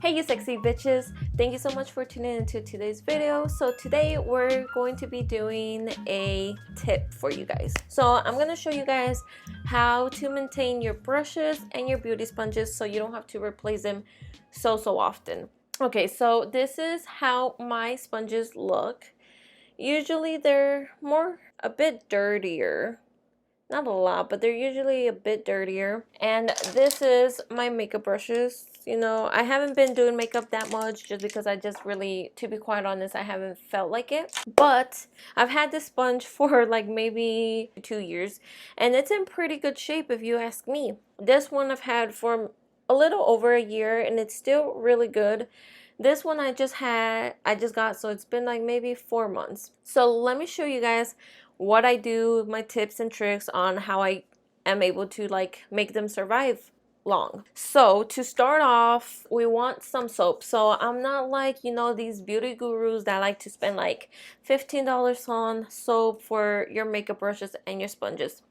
Hey you sexy bitches, thank you so much for tuning into today's video. So today we're going to be doing a tip for you guys. So I'm going to show you guys how to maintain your brushes and your beauty sponges so you don't have to replace them so often. Okay, so this is how my sponges look. Usually they're a bit dirtier. Not a lot, but they're usually a bit dirtier. And this is my makeup brushes. You know, I haven't been doing makeup that much just because I just really, to be quite honest, I haven't felt like it. But I've had this sponge for like maybe 2 years and it's in pretty good shape if you ask me. This one I've had for a little over a year and it's still really good. This one I just got, so it's been like maybe 4 months. So let me show you guys what I do, my tips and tricks on how I am able to like make them survive long. So to start off, we want some soap. So I'm not like, you know, these beauty gurus that like to spend like $15 on soap for your makeup brushes and your sponges.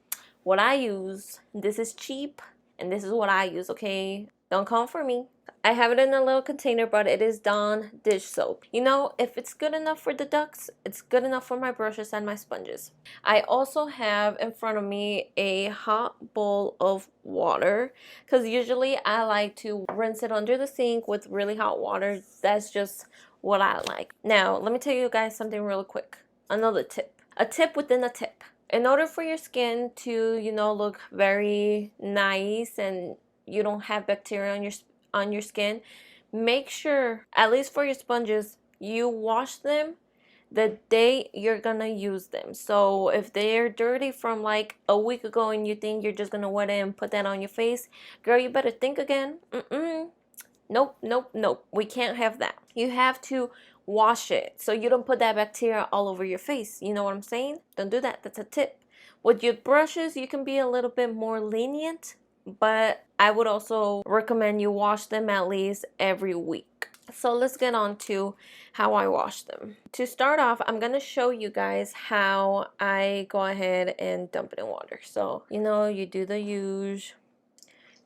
What I use, this is cheap and this is what I use, okay? Don't come for me. I have it in a little container, but it is Dawn dish soap. You know, if it's good enough for the ducks, it's good enough for my brushes and my sponges. I also have in front of me a hot bowl of water because usually I like to rinse it under the sink with really hot water. That's just what I like. Now, let me tell you guys something real quick. Another tip. A tip within a tip. In order for your skin to, you know, look very nice and you don't have bacteria on your skin, make sure, at least for your sponges, you wash them the day you're gonna use them. So if they're dirty from like a week ago and you think you're just gonna wet it and put that on your face, girl, you better think again. Nope. We can't have that. You have to wash it so you don't put that bacteria all over your face. You know what I'm saying? Don't do that. That's a tip. With your brushes, you can be a little bit more lenient, but I would also recommend you wash them at least every week. So let's get on to how I wash them. To start off, I'm gonna show you guys how I go ahead and dump it in water. So, you know, you do the usual.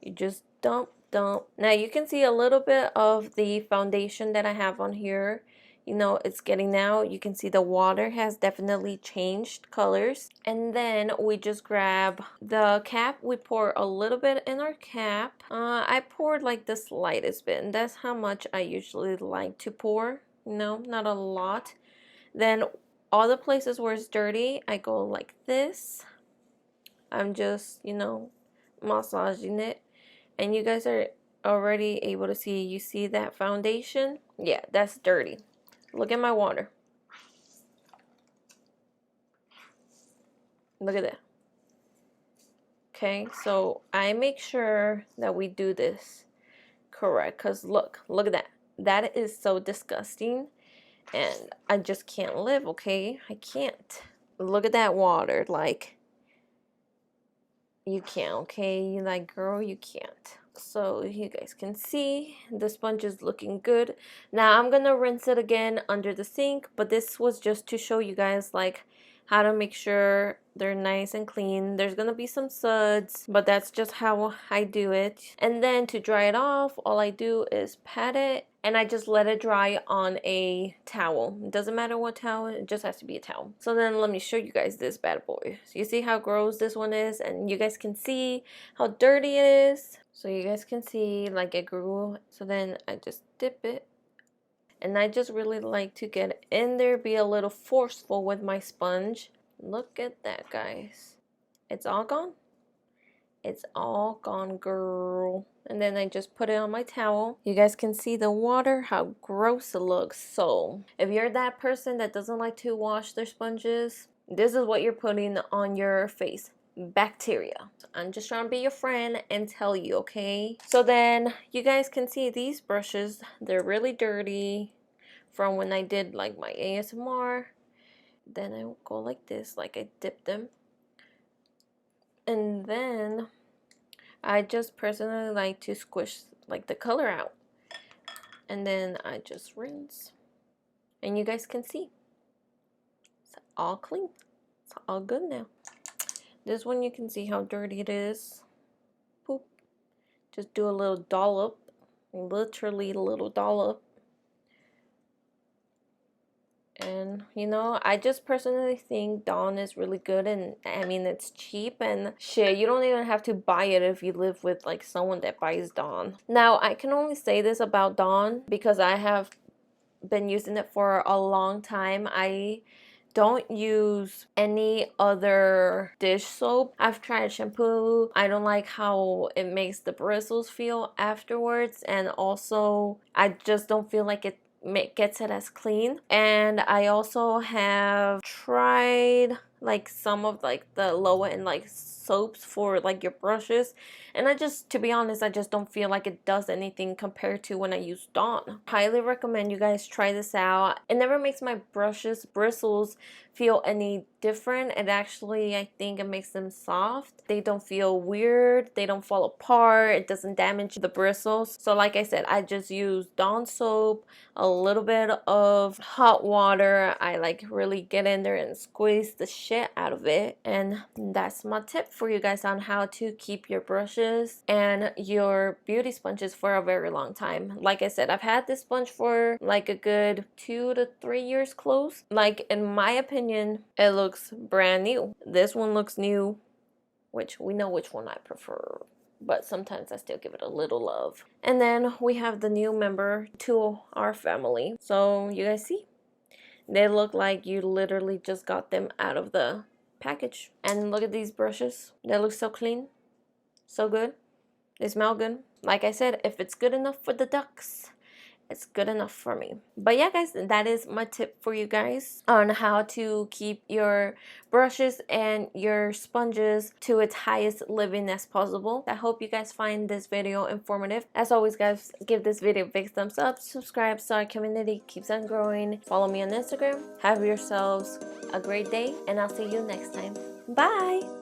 You just dump. Now you can see a little bit of the foundation that I have on here. You know, it's getting now. You can see the water has definitely changed colors. And then we just grab the cap. We pour a little bit in our cap. I poured like the slightest bit. And that's how much I usually like to pour. No, not a lot. Then all the places where it's dirty, I go like this. I'm just, you know, massaging it. And you guys are already able to see, you see that foundation? Yeah, that's dirty. Look at my water. Look at that. Okay, so I make sure that we do this correct, because look at that. That is so disgusting and I just can't live, okay? I can't. Look at that water, like, you can't, okay? Like, girl, you can't. So you guys can see the sponge is looking good. Now I'm gonna rinse it again under the sink, but this was just to show you guys like how to make sure they're nice and clean. There's gonna be some suds, but that's just how I do it. And then to dry it off, all I do is pat it and I just let it dry on a towel. It doesn't matter what towel, it just has to be a towel. So then let me show you guys this bad boy. So you see how gross this one is, and you guys can see how dirty it is. So you guys can see like it grew. So then I just dip it. And I just really like to get in there, be a little forceful with my sponge. Look at that, guys. It's all gone. It's all gone, girl. And then I just put it on my towel. You guys can see the water, how gross it looks. So if you're that person that doesn't like to wash their sponges, this is what you're putting on your face. Bacteria. I'm just trying to be your friend and tell you, okay? So then you guys can see these brushes, they're really dirty from when I did like my ASMR. Then I go like this, like I dip them. And then I just personally like to squish like the color out. And then I just rinse. And you guys can see it's all clean. It's all good now. This one you can see how dirty it is. Boop. Just do a little dollop. literally a little dollop. And you know, I just personally think Dawn is really good, and I mean it's cheap and shit, you don't even have to buy it if you live with like someone that buys Dawn. Now I can only say this about Dawn because I have been using it for a long time. I don't use any other dish soap. I've tried shampoo. I don't like how it makes the bristles feel afterwards, and also I just don't feel like it gets it as clean. And I also have tried like some of like the lower end like soaps for like your brushes, and I just, to be honest, I just don't feel like it does anything compared to when I use Dawn. Highly recommend you guys try this out. It never makes my brushes bristles feel any different. It actually, I think it makes them soft. They don't feel weird, they don't fall apart, it doesn't damage the bristles. So like I said, I just use Dawn soap, a little bit of hot water. I like really get in there and squeeze the shit out of it, and that's my tip for you guys on how to keep your brushes and your beauty sponges for a very long time. Like I said, I've had this sponge for like a good 2 to 3 years close. Like in my opinion, it looks brand new. This one looks new, which we know which one I prefer, but sometimes I still give it a little love. And then we have the new member to our family. So you guys see, they look like you literally just got them out of the package. And look at these brushes. They look so clean, so good. They smell good. Like I said, if it's good enough for the ducks, it's good enough for me. But yeah guys, that is my tip for you guys on how to keep your brushes and your sponges to its highest living as possible. I hope you guys find this video informative. As always guys, give this video a big thumbs up, subscribe so our community keeps on growing, follow me on Instagram. Have yourselves a great day, and I'll see you next time. Bye.